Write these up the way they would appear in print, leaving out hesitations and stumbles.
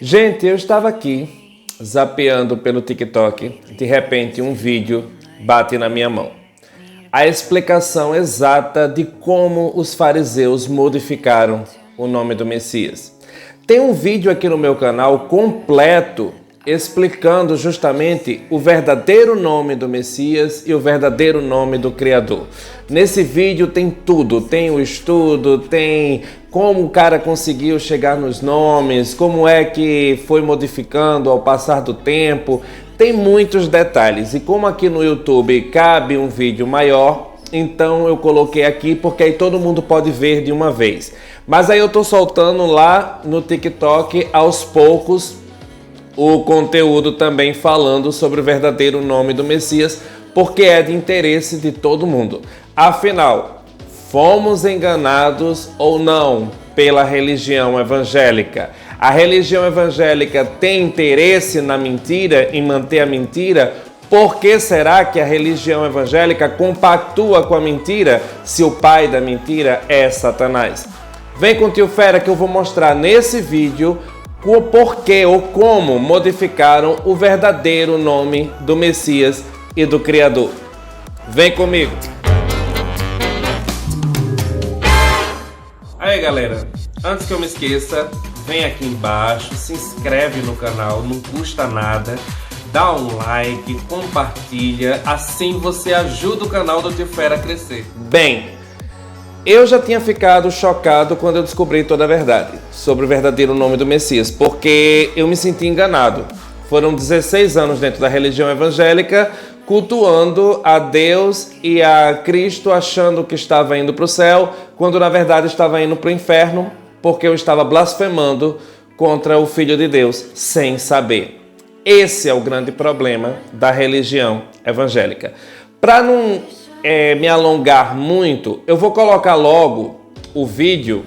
Gente, eu estava aqui, zapeando pelo TikTok, de repente um vídeo bate na minha mão. A explicação exata de como os fariseus modificaram o nome do Messias. Tem um vídeo aqui no meu canal completo explicando justamente o verdadeiro nome do Messias e o verdadeiro nome do Criador. Nesse vídeo tem tudo, tem o estudo, tem como o cara conseguiu chegar nos nomes, como é que foi modificando ao passar do tempo, tem muitos detalhes. E como aqui no YouTube cabe um vídeo maior, então eu coloquei aqui porque aí todo mundo pode ver de uma vez. Mas aí eu tô soltando lá no TikTok aos poucos o conteúdo também falando sobre o verdadeiro nome do Messias, porque é de interesse de todo mundo. Afinal, fomos enganados ou não pela religião evangélica? A religião evangélica tem interesse na mentira, em manter a mentira? Por que será que a religião evangélica compactua com a mentira se o pai da mentira é Satanás? Vem com o Tio Fera que eu vou mostrar nesse vídeo o porquê ou como modificaram o verdadeiro nome do Messias e do Criador. Vem comigo! Aí galera, antes que eu me esqueça, vem aqui embaixo, se inscreve no canal, não custa nada, dá um like, compartilha, assim você ajuda o canal do Tio Fera a crescer. Bem, eu já tinha ficado chocado quando eu descobri toda a verdade sobre o verdadeiro nome do Messias, porque eu me senti enganado. Foram 16 anos dentro da religião evangélica, cultuando a Deus e a Cristo, achando que estava indo para o céu, quando na verdade estava indo para o inferno, porque eu estava blasfemando contra o Filho de Deus, sem saber. Esse é o grande problema da religião evangélica. Para não me alongar muito, eu vou colocar logo o vídeo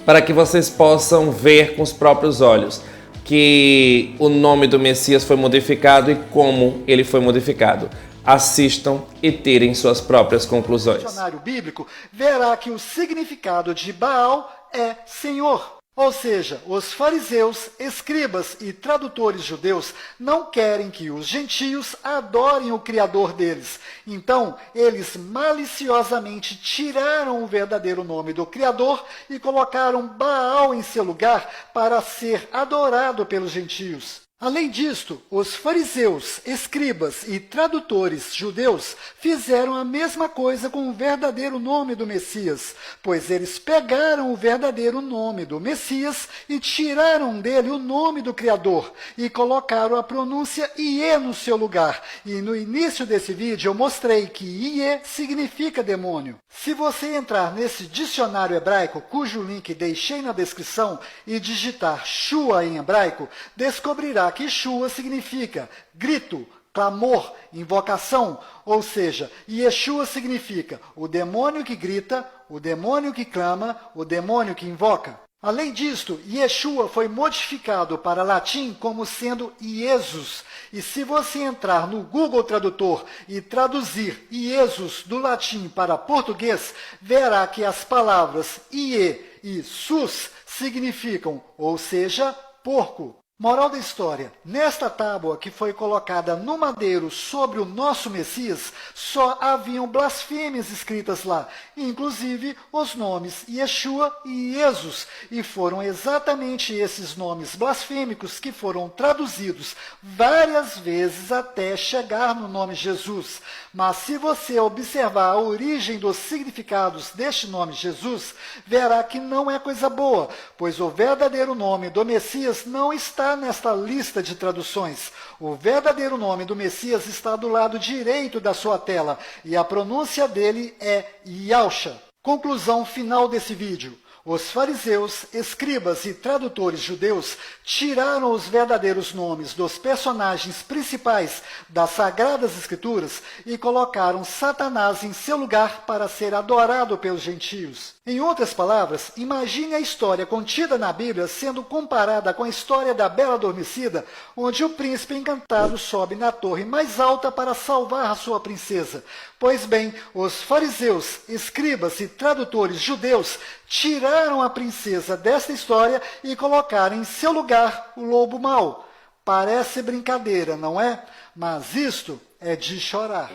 para que vocês possam ver com os próprios olhos que o nome do Messias foi modificado e como ele foi modificado. Assistam e tirem suas próprias conclusões. No dicionário bíblico, verá que o significado de Baal é Senhor. Ou seja, os fariseus, escribas e tradutores judeus não querem que os gentios adorem o Criador deles. Então, eles maliciosamente tiraram o verdadeiro nome do Criador e colocaram Baal em seu lugar para ser adorado pelos gentios. Além disto, os fariseus, escribas e tradutores judeus fizeram a mesma coisa com o verdadeiro nome do Messias, pois eles pegaram o verdadeiro nome do Messias e tiraram dele o nome do Criador e colocaram a pronúncia Iê no seu lugar. E no início desse vídeo eu mostrei que Iê significa demônio. Se você entrar nesse dicionário hebraico, cujo link deixei na descrição, e digitar Shua em hebraico, descobrirá que Shua significa grito, clamor, invocação, ou seja, Yeshua significa o demônio que grita, o demônio que clama, o demônio que invoca. Além disto, Yeshua foi modificado para latim como sendo Iesus. E se você entrar no Google Tradutor e traduzir Iesus do latim para português, verá que as palavras Ie e Sus significam, ou seja, porco. Moral da história, nesta tábua que foi colocada no madeiro sobre o nosso Messias, só haviam blasfêmias escritas lá, inclusive os nomes Yeshua e Jesus, e foram exatamente esses nomes blasfêmicos que foram traduzidos várias vezes até chegar no nome Jesus. Mas se você observar a origem dos significados deste nome Jesus, verá que não é coisa boa, pois o verdadeiro nome do Messias não está nesta lista de traduções. O verdadeiro nome do Messias está do lado direito da sua tela e a pronúncia dele é Yahusha. Conclusão final desse vídeo. Os fariseus, escribas e tradutores judeus tiraram os verdadeiros nomes dos personagens principais das Sagradas Escrituras e colocaram Satanás em seu lugar para ser adorado pelos gentios. Em outras palavras, imagine a história contida na Bíblia sendo comparada com a história da Bela Adormecida, onde o príncipe encantado sobe na torre mais alta para salvar a sua princesa. Pois bem, os fariseus, escribas e tradutores judeus tiraram a princesa dessa história e colocaram em seu lugar o lobo mau. Parece brincadeira, não é? Mas isto é de chorar.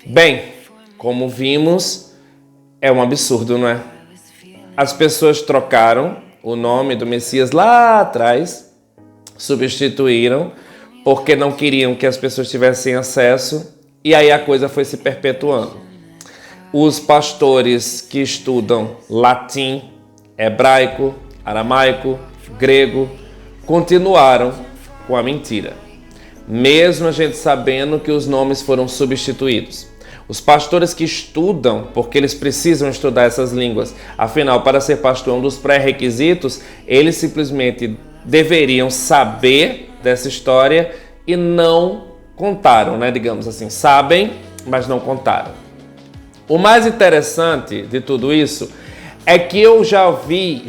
Bem, como vimos, é um absurdo, não é? As pessoas trocaram o nome do Messias lá atrás, substituíram, porque não queriam que as pessoas tivessem acesso, e aí a coisa foi se perpetuando. Os pastores que estudam latim, hebraico, aramaico, grego, continuaram com a mentira, mesmo a gente sabendo que os nomes foram substituídos. Os pastores que estudam, porque eles precisam estudar essas línguas, afinal, para ser pastor, um dos pré-requisitos, eles simplesmente deveriam saber dessa história e não contaram, né? Digamos assim, sabem, mas não contaram. O mais interessante de tudo isso é que eu já vi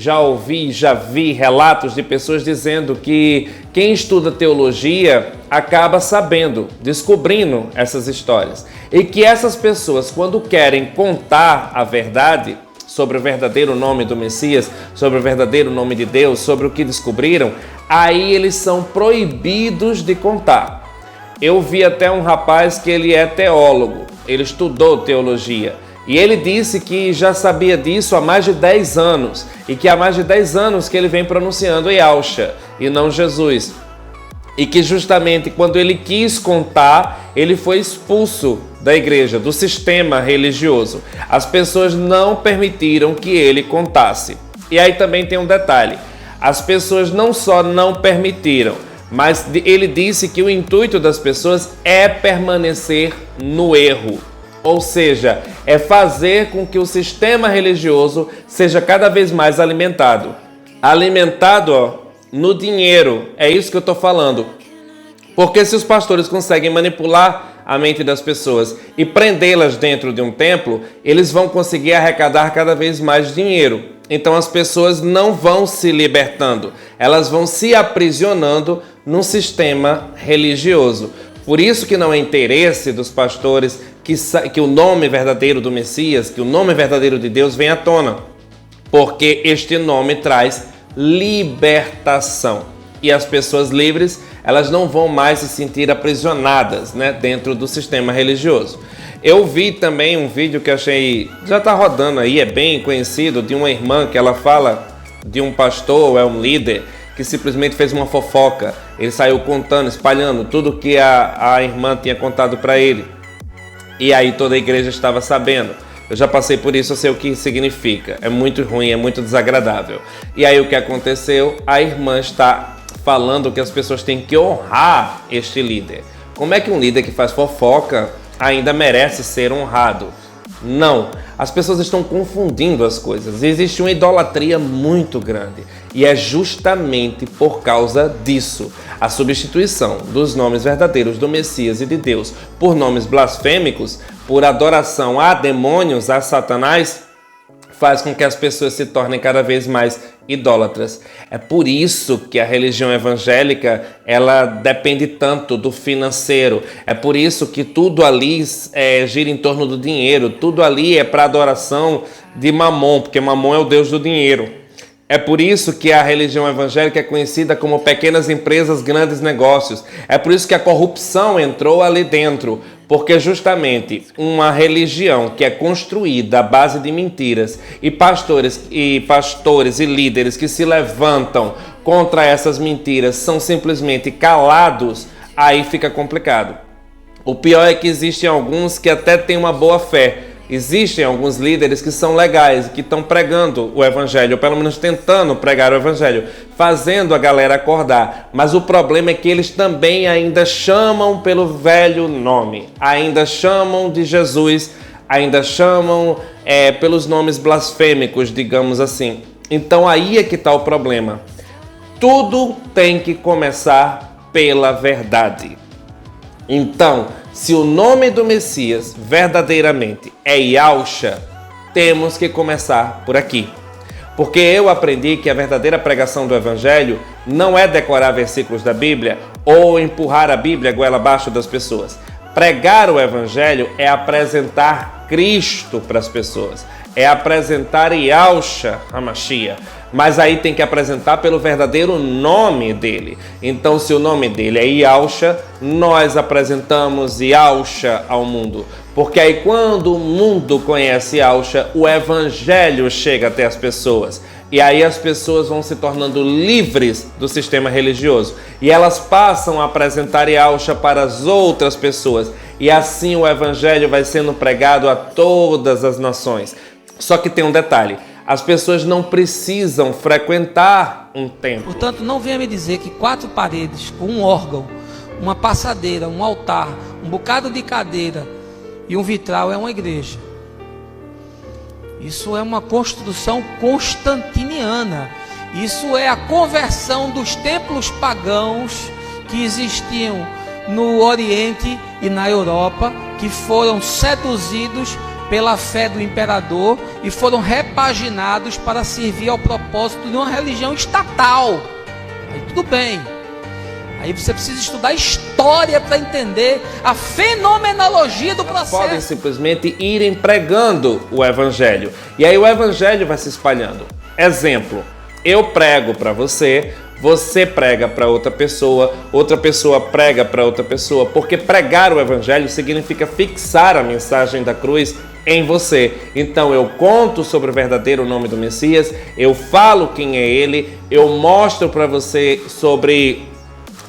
relatos de pessoas dizendo que quem estuda teologia acaba sabendo, descobrindo essas histórias. E que essas pessoas, quando querem contar a verdade sobre o verdadeiro nome do Messias, sobre o verdadeiro nome de Deus, sobre o que descobriram, aí eles são proibidos de contar. Eu vi até um rapaz que ele é teólogo, ele estudou teologia. E ele disse que já sabia disso há mais de 10 anos e que há mais de 10 anos que ele vem pronunciando Yahshua e não Jesus. E que justamente quando ele quis contar, ele foi expulso da igreja, do sistema religioso. As pessoas não permitiram que ele contasse. E aí também tem um detalhe, as pessoas não só não permitiram, mas ele disse que o intuito das pessoas é permanecer no erro. Ou seja, é fazer com que o sistema religioso seja cada vez mais alimentado. Alimentado, no dinheiro. É isso que eu estou falando. Porque se os pastores conseguem manipular a mente das pessoas e prendê-las dentro de um templo, eles vão conseguir arrecadar cada vez mais dinheiro. Então as pessoas não vão se libertando. Elas vão se aprisionando num sistema religioso. Por isso que não é interesse dos pastores que o nome verdadeiro do Messias, que o nome verdadeiro de Deus venha à tona. Porque este nome traz libertação. E as pessoas livres, elas não vão mais se sentir aprisionadas, né, dentro do sistema religioso. Eu vi também um vídeo que achei, já está rodando aí, é bem conhecido, de uma irmã que ela fala de um pastor, é um líder, que simplesmente fez uma fofoca. Ele saiu contando, espalhando tudo que a irmã tinha contado para ele. E aí toda a igreja estava sabendo. Eu já passei por isso, eu sei o que significa. É muito ruim, é muito desagradável. E aí o que aconteceu? A irmã está falando que as pessoas têm que honrar este líder. Como é que um líder que faz fofoca ainda merece ser honrado? Não, as pessoas estão confundindo as coisas. Existe uma idolatria muito grande e é justamente por causa disso. A substituição dos nomes verdadeiros do Messias e de Deus por nomes blasfêmicos, por adoração a demônios, a Satanás, faz com que as pessoas se tornem cada vez mais idólatras. É por isso que a religião evangélica, ela depende tanto do financeiro. É por isso que tudo ali gira em torno do dinheiro. Tudo ali é para adoração de Mamon, porque Mamon é o deus do dinheiro. É por isso que a religião evangélica é conhecida como pequenas empresas, grandes negócios. É por isso que a corrupção entrou ali dentro. Porque justamente uma religião que é construída à base de mentiras e pastores e líderes que se levantam contra essas mentiras são simplesmente calados, aí fica complicado. O pior é que existem alguns que até têm uma boa fé. Existem alguns líderes que são legais, que estão pregando o evangelho, ou pelo menos tentando pregar o evangelho, fazendo a galera acordar. Mas o problema é que eles também ainda chamam pelo velho nome, ainda chamam de Jesus, ainda chamam pelos nomes blasfêmicos, digamos assim. Então aí é que está o problema. Tudo tem que começar pela verdade. Então, se o nome do Messias verdadeiramente é Yahshua, temos que começar por aqui. Porque eu aprendi que a verdadeira pregação do Evangelho não é decorar versículos da Bíblia ou empurrar a Bíblia goela abaixo das pessoas. Pregar o Evangelho é apresentar Cristo para as pessoas. é apresentar Yahshua HaMashiach. Mas aí tem que apresentar pelo verdadeiro nome dele. Então, se o nome dele é Yahshua, nós apresentamos Yahshua ao mundo. Porque aí quando o mundo conhece Yahshua, o evangelho chega até as pessoas. E aí as pessoas vão se tornando livres do sistema religioso. E elas passam a apresentar Yahshua para as outras pessoas. E assim o evangelho vai sendo pregado a todas as nações. Só que tem um detalhe. As pessoas não precisam frequentar um templo. Portanto, não venha me dizer que 4 paredes com um órgão, uma passadeira, um altar, um bocado de cadeira e um vitral é uma igreja. Isso é uma construção constantiniana. Isso é a conversão dos templos pagãos que existiam no Oriente e na Europa, que foram seduzidos pela fé do imperador e foram repaginados para servir ao propósito de uma religião estatal. Aí tudo bem. Aí você precisa estudar história para entender a fenomenologia do processo. Podem simplesmente irem pregando o evangelho. E aí o evangelho vai se espalhando. Exemplo, eu prego para você, você prega para outra pessoa prega para outra pessoa, porque pregar o evangelho significa fixar a mensagem da cruz em você. Então eu conto sobre o verdadeiro nome do Messias, eu falo quem é ele, eu mostro para você sobre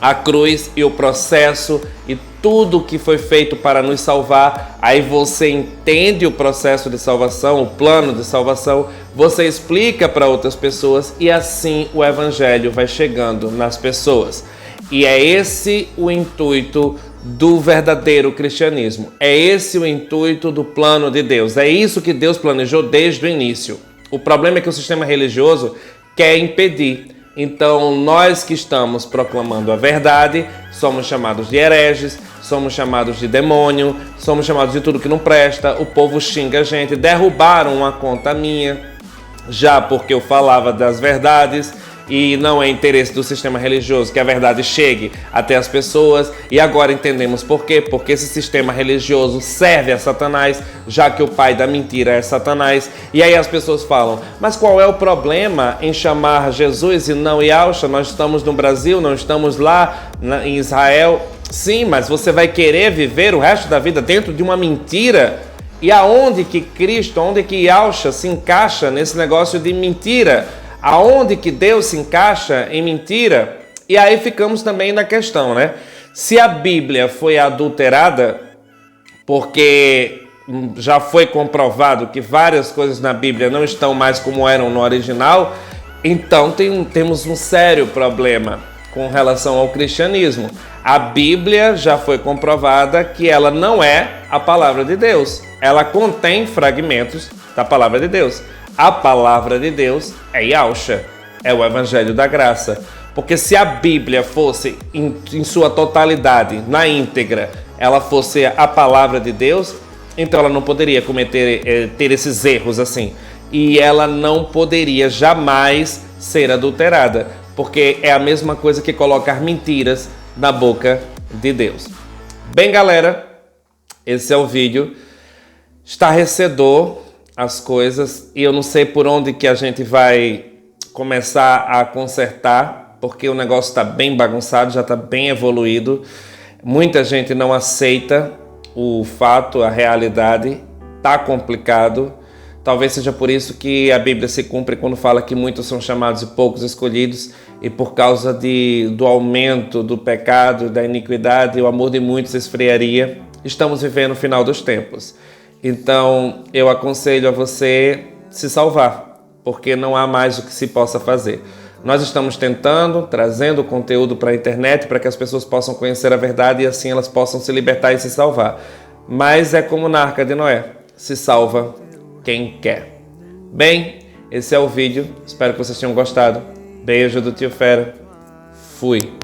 a cruz e o processo e tudo que foi feito para nos salvar. Aí você entende o processo de salvação, o plano de salvação, você explica para outras pessoas e assim o evangelho vai chegando nas pessoas. E é esse o intuito do verdadeiro cristianismo. É esse o intuito do plano de Deus. É isso que Deus planejou desde o início. O problema é que o sistema religioso quer impedir. Então, nós que estamos proclamando a verdade, somos chamados de hereges, somos chamados de demônio, somos chamados de tudo que não presta, o povo xinga a gente, derrubaram uma conta minha, já porque eu falava das verdades, e não é interesse do sistema religioso que a verdade chegue até as pessoas. E agora entendemos por quê. Porque esse sistema religioso serve a Satanás, já que o pai da mentira é Satanás. E aí as pessoas falam, mas qual é o problema em chamar Jesus e não Yahshua? Nós estamos no Brasil, não estamos lá em Israel. Sim, mas você vai querer viver o resto da vida dentro de uma mentira? E aonde que Cristo, onde que Yahshua se encaixa nesse negócio de mentira? Aonde que Deus se encaixa em mentira? E aí ficamos também na questão, né? Se a Bíblia foi adulterada, porque já foi comprovado que várias coisas na Bíblia não estão mais como eram no original, então temos um sério problema com relação ao cristianismo. A Bíblia já foi comprovada que ela não é a palavra de Deus. Ela contém fragmentos da palavra de Deus. A palavra de Deus é Yahshua, é o Evangelho da Graça. Porque se a Bíblia fosse em sua totalidade, na íntegra, ela fosse a palavra de Deus, então ela não poderia ter esses erros assim. E ela não poderia jamais ser adulterada, porque é a mesma coisa que colocar mentiras na boca de Deus. Bem, galera, esse é o vídeo. Estarrecedor as coisas, e eu não sei por onde que a gente vai começar a consertar, porque o negócio está bem bagunçado, já está bem evoluído. Muita gente não aceita o fato, a realidade, está complicado. Talvez seja por isso que a Bíblia se cumpre quando fala que muitos são chamados e poucos escolhidos, e por causa do aumento do pecado, da iniquidade, o amor de muitos esfriaria. Estamos vivendo o final dos tempos. Então, eu aconselho a você se salvar, porque não há mais o que se possa fazer. Nós estamos trazendo conteúdo para a internet para que as pessoas possam conhecer a verdade e assim elas possam se libertar e se salvar. Mas é como na Arca de Noé, se salva quem quer. Bem, esse é o vídeo, espero que vocês tenham gostado. Beijo do Tio Fera, fui!